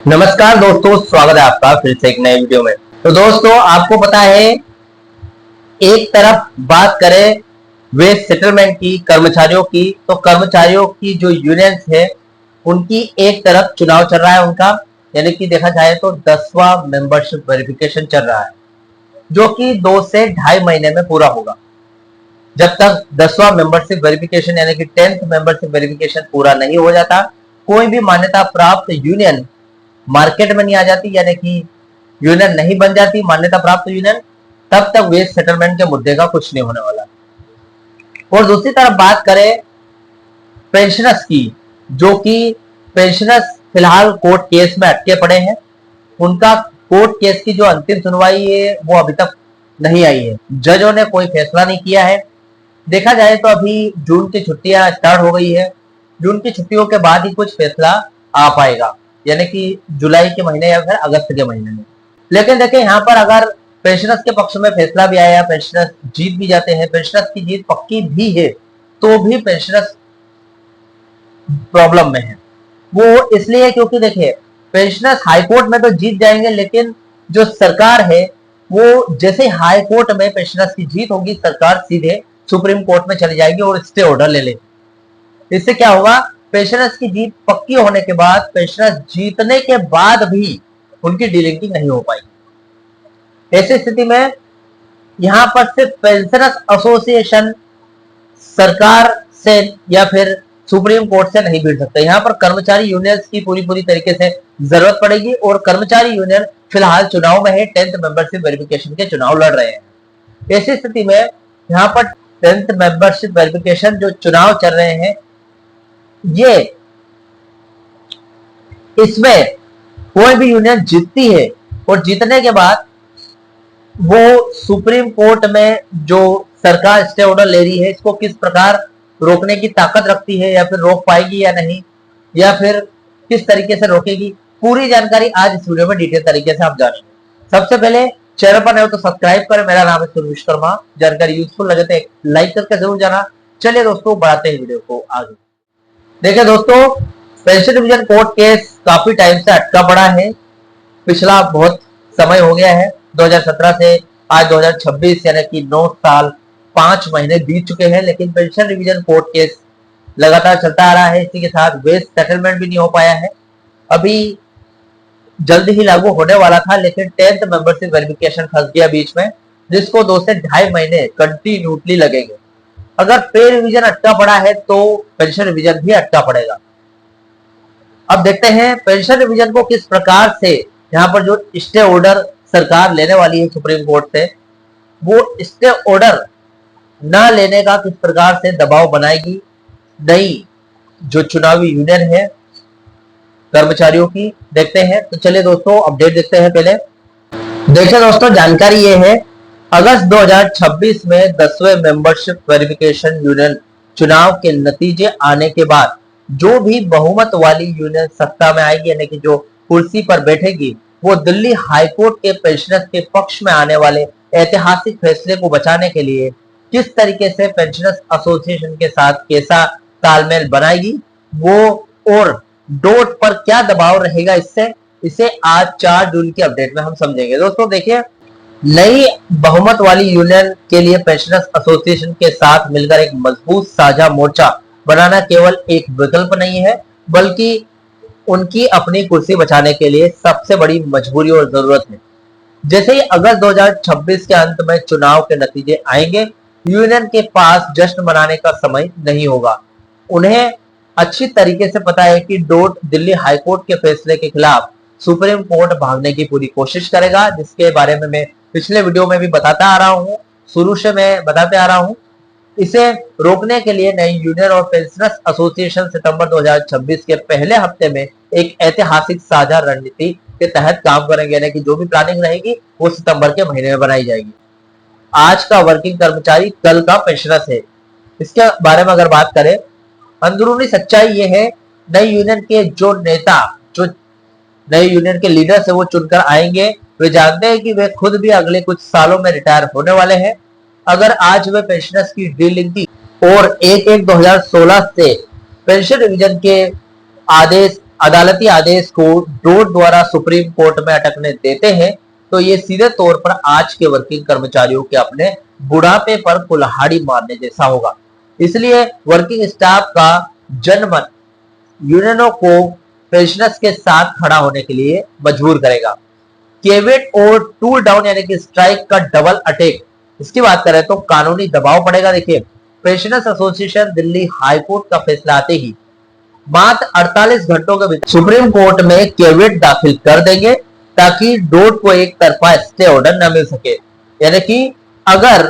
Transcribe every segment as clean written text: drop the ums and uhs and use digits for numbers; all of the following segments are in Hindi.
नमस्कार दोस्तों, स्वागत है आपका फिर से एक नए वीडियो में। तो दोस्तों, आपको पता है, एक तरफ बात करें वेज सेटलमेंट की, कर्मचारियों की, तो कर्मचारियों की जो यूनियंस है उनकी एक तरफ चुनाव चल रहा है उनका, यानी कि देखा जाए तो 10वां मेंबरशिप वेरिफिकेशन चल रहा है, जो कि 2 से ढाई महीने में पूरा होगा। जब तक 10वां मेंबरशिप वेरिफिकेशन यानी कि 10th मेंबरशिप वेरिफिकेशन पूरा नहीं हो जाता, कोई भी मान्यता प्राप्त यूनियन मार्केट में नहीं आ जाती, यानी कि यूनियन नहीं बन जाती मान्यता प्राप्त यूनियन, तब तक वेज सेटलमेंट के मुद्दे का कुछ नहीं होने वाला। और दूसरी तरफ बात करें पेंशनर्स की, जो कि पेंशनर्स फिलहाल कोर्ट केस में अटके पड़े हैं। उनका कोर्ट केस की जो अंतिम सुनवाई है वो अभी तक नहीं आई है, जजों ने कोई फैसला नहीं किया है। देखा जाए तो अभी जून की छुट्टियां स्टार्ट हो गई है, जून की छुट्टियों के बाद ही कुछ फैसला आ पाएगा, यानी कि जुलाई के महीने या फिर अगस्त के महीने में। लेकिन देखिए, यहाँ पर अगर पेंशनर्स के पक्ष में फैसला भी आया, पेंशनर्स जीत भी जाते हैं, पेंशनर्स की जीत पक्की भी है, तो भी पेंशनर्स प्रॉब्लम में है। वो इसलिए क्योंकि देखिए, पेंशनर्स हाईकोर्ट में तो जीत जाएंगे, लेकिन जो सरकार है वो जैसे हाई कोर्ट में पेंशनर्स की जीत होगी, सरकार सीधे सुप्रीम कोर्ट में चली जाएगी और स्टे ऑर्डर ले लेगी। इससे क्या होगा, पेंशनर्स की जीत पक्की होने के बाद, पेंशनर्स जीतने के बाद भी उनकी डीलिंकिंग नहीं हो पाई। ऐसी स्थिति में यहां पर सिर्फ पेंशनर्स एसोसिएशन सरकार से या फिर सुप्रीम कोर्ट से नहीं भिड़ सकते। यहां पर कर्मचारी यूनियंस की पूरी तरीके से जरूरत पड़ेगी, और कर्मचारी यूनियन फिलहाल चुनाव में है, 10th मेंबरशिप वेरिफिकेशन के चुनाव लड़ रहे हैं। ऐसी स्थिति में यहां पर 10th मेंबरशिप वेरिफिकेशन जो चुनाव चल रहे हैं, ये इसमें कोई भी यूनियन जीतती है और जीतने के बाद वो सुप्रीम कोर्ट में जो सरकार स्टे ऑर्डर ले रही है, इसको किस प्रकार रोकने की ताकत रखती है, या फिर रोक पाएगी या नहीं, या फिर किस तरीके से रोकेगी, पूरी जानकारी आज इस वीडियो में डिटेल तरीके से आप जानेंगे। सबसे पहले, चैनल पर नए हो तो सब्सक्राइब करें। मेरा नाम है सुनील विश्वकर्मा। जानकारी यूजफुल लगे तो लाइक करके जरूर जाना। चलिए दोस्तों, बढ़ाते हैं वीडियो को आगे। देखिए दोस्तों, पेंशन डिवीजन कोर्ट केस काफी टाइम से अटका पड़ा है, पिछला बहुत समय हो गया है। 2017 से आज 2026 यानी कि 9 साल 5 महीने बीत चुके हैं, लेकिन पेंशन डिवीजन कोर्ट केस लगातार चलता आ रहा है। इसी के साथ वेज सेटलमेंट भी नहीं हो पाया है, अभी जल्द ही लागू होने वाला था, लेकिन 10th मेंबरशिप वेरिफिकेशन फंस गया बीच में, जिसको 2 से ढाई महीने कंटिन्यूटली लगेंगे। अगर पे रिवीजन अटका पड़ा है तो पेंशन रिवीजन भी अटका पड़ेगा। अब देखते हैं पेंशन रिवीजन को किस प्रकार से, यहाँ पर जो स्टे ऑर्डर सरकार लेने वाली है सुप्रीम कोर्ट से, वो स्टे ऑर्डर ना लेने का किस प्रकार से दबाव बनाएगी नई जो चुनावी यूनियन है कर्मचारियों की, देखते हैं। तो चलिए दोस्तों, अपडेट देखते हैं। पहले देखिए दोस्तों, जानकारी ये है, अगस्त 2026 में 10वें मेंबरशिप वेरिफिकेशन यूनियन चुनाव के नतीजे आने के बाद जो भी बहुमत वाली यूनियन सत्ता में आएगी, यानी कि जो कुर्सी पर बैठेगी, वो दिल्ली हाईकोर्ट के पेंशनर्स के पक्ष में आने वाले ऐतिहासिक फैसले को बचाने के लिए किस तरीके से पेंशनर्स एसोसिएशन के साथ कैसा तालमेल बनाएगी, वो और डोट पर क्या दबाव रहेगा, इसे आज 4 जून की अपडेट में हम समझेंगे। दोस्तों देखिए, नई बहुमत वाली यूनियन के लिए पेंशनर्स एसोसिएशन के साथ मिलकर एक मजबूत साझा मोर्चा बनाना केवल एक विकल्प नहीं है, बल्कि उनकी अपनी कुर्सी बचाने के लिए सबसे बड़ी मजबूरी और जरूरत है। जैसे ही अगस्त 2026 के अंत में चुनाव के नतीजे आएंगे, यूनियन के पास जश्न मनाने का समय नहीं होगा। उन्हें अच्छी तरीके से पता है कि डोट दिल्ली हाईकोर्ट के फैसले के खिलाफ सुप्रीम कोर्ट भागने की पूरी कोशिश करेगा, जिसके बारे में मैं पिछले वीडियो में भी बताता आ रहा हूं, शुरू से मैं बताते आ रहा हूं। इसे रोकने के लिए नई यूनियन और पेंशनर्स एसोसिएशन सितंबर 2026 के पहले हफ्ते में एक ऐतिहासिक साझा रणनीति के तहत काम करेंगे, यानी कि जो भी प्लानिंग रहेगी वो सितंबर के महीने में बनाई जाएगी। आज का वर्किंग कर्मचारी कल का पेंशनर्स है। इसके बारे में अगर बात करें, अंदरूनी सच्चाई ये है, नई यूनियन के जो नेता, जो नए यूनियन के लीडर्स है, वो चुनकर आएंगे। वे जानते हैं कि वे खुद भी अगले कुछ सालों में रिटायर होने वाले हैं। अगर आज वे पेंशनर्स की डीलिंकिंग और 1/1/2016 से पेंशन रिवीजन के आदेश अदालती आदेश को डोट द्वारा सुप्रीम कोर्ट में अटकने देते हैं तो ये सीधे तौर पर आज के वर्किंग कर्मचारियों के अपने बुढ़ापे पर कुल्हाड़ी मारने जैसा होगा। इसलिए वर्किंग स्टाफ का जनमत यूनियनों को पेंशनर्स के साथ खड़ा होने के लिए मजबूर करेगा। केविट और टूल डाउन यानी कि स्ट्राइक का डबल अटैक, इसकी बात करें तो कानूनी दबाव पड़ेगा। देखिए, पेंशनर्स एसोसिएशन दिल्ली हाईकोर्ट का फैसला आते ही मात्र 48 घंटों के भीतर सुप्रीम कोर्ट में केविट दाखिल कर देंगे ताकि डोट को एक तरफा स्टे ऑर्डर न मिल सके। यानी कि अगर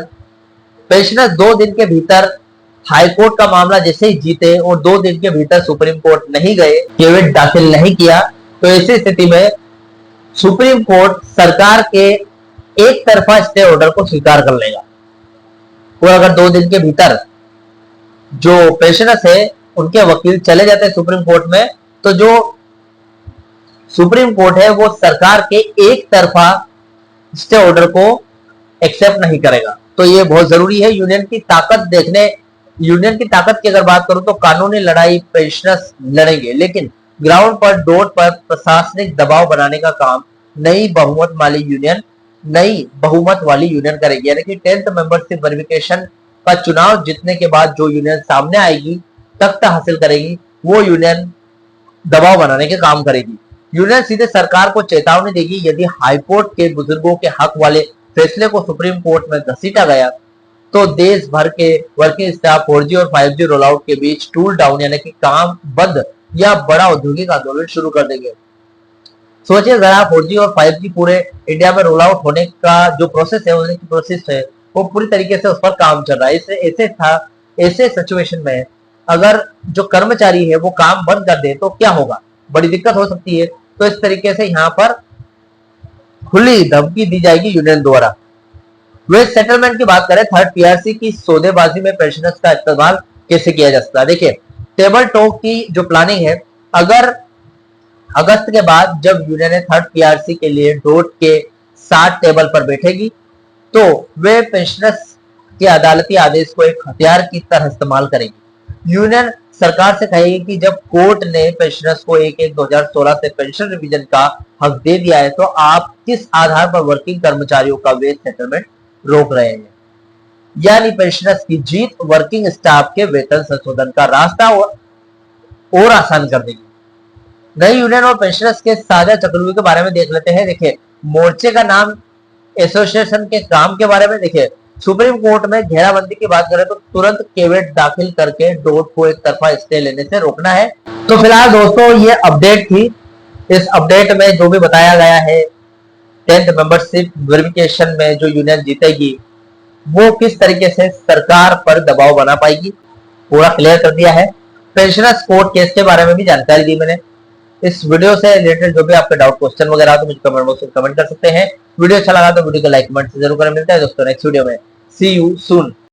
पेंशनर्स 2 दिन के भीतर हाईकोर्ट का मामला जैसे ही जीते और 2 दिन के भीतर सुप्रीम कोर्ट नहीं गए, केविट दाखिल नहीं किया, तो ऐसी स्थिति में सुप्रीम कोर्ट सरकार के एक तरफा स्टे ऑर्डर को स्वीकार कर लेगा। और अगर 2 दिन के भीतर जो पेंशनर्स है उनके वकील चले जाते हैं सुप्रीम कोर्ट में, तो जो सुप्रीम कोर्ट है वो सरकार के एक तरफा स्टे ऑर्डर को एक्सेप्ट नहीं करेगा। तो ये बहुत जरूरी है। यूनियन की ताकत की अगर बात करूं तो कानूनी लड़ाई पेंशनर्स लड़ेंगे, लेकिन ग्राउंड पर डोट पर प्रशासनिक दबाव बनाने का काम नई बहुमत वाली यूनियन करेगी। यानी कि 10th मेंबरशिप वेरिफिकेशन का चुनाव जीतने के बाद जो यूनियन सामने आएगी, तख्त हासिल करेगी, वो यूनियन दबाव बनाने के काम करेगी। यूनियन सीधे सरकार को चेतावनी देगी यदि हाईकोर्ट के बुजुर्गों के हक वाले फैसले को सुप्रीम कोर्ट में घसीटा गया तो देश भर के वर्किंग स्टाफ 4G और 5G रोल आउट के बीच टूल डाउन यानी कि काम बंद या बड़ा औद्योगिक आंदोलन शुरू कर देंगे। सोचिए, जरा 4G और 5G पूरे इंडिया में रोल आउट होने का जो प्रोसेस है वो पूरी तरीके से उस पर काम चल रहा है। ऐसे सिचुएशन में अगर जो कर्मचारी है वो काम बंद कर दे तो क्या होगा, बड़ी दिक्कत हो सकती है। तो इस तरीके से यहाँ पर खुली धमकी दी जाएगी यूनियन द्वारा। वेज सेटलमेंट की बात करें, थर्ड पीआरसी की सौदेबाजी में पेंशनर्स का इस्तेमाल कैसे किया जा सकता है। देखिए, टेबल टॉक की जो प्लानिंग है, अगर अगस्त के बाद जब यूनियन थर्ड पीआरसी के लिए डोट के 60 टेबल पर बैठेगी तो वे पेंशनर्स के अदालती आदेश को एक हथियार की तरह इस्तेमाल करेगी। यूनियन सरकार से कहेगी कि जब कोर्ट ने पेंशनर्स को 1/1/2016 से पेंशन रिवीजन का हक दे दिया है तो आप किस आधार पर वर्किंग कर्मचारियों का वेज सेटलमेंट रोक रहे हैं। यानी पेंशनर्स की जीत वर्किंग स्टाफ के वेतन संशोधन का रास्ता और आसान कर देगी। नई यूनियन और पेंशनर्स के साझा चक्रव्यूह के बारे में देख लेते हैं। देखिए, मोर्चे का नाम, एसोसिएशन के काम के बारे में। देखिए, सुप्रीम कोर्ट में घेराबंदी की बात करें तो तुरंत केविट दाखिल करके डोट को एक तरफा स्टे लेने से रोकना है। तो फिलहाल दोस्तों ये अपडेट थी। इस अपडेट में जो भी बताया गया है 10th मेंबरशिप वेरिफिकेशन में जो यूनियन जीतेगी वो किस तरीके से सरकार पर दबाव बना पाएगी, पूरा क्लियर कर दिया है। पेंशनर्स कोर्ट केस के बारे में भी जानकारी दी मैंने। इस वीडियो से रिलेटेड जो भी आपके डाउट क्वेश्चन वगैरह हो तो मुझे कमेंट बॉक्स में कमेंट कर सकते हैं। वीडियो अच्छा लगा तो वीडियो को लाइक कमेंट से जरूर करें। मिलता है दोस्तों नेक्स्ट वीडियो में। सी यू सून।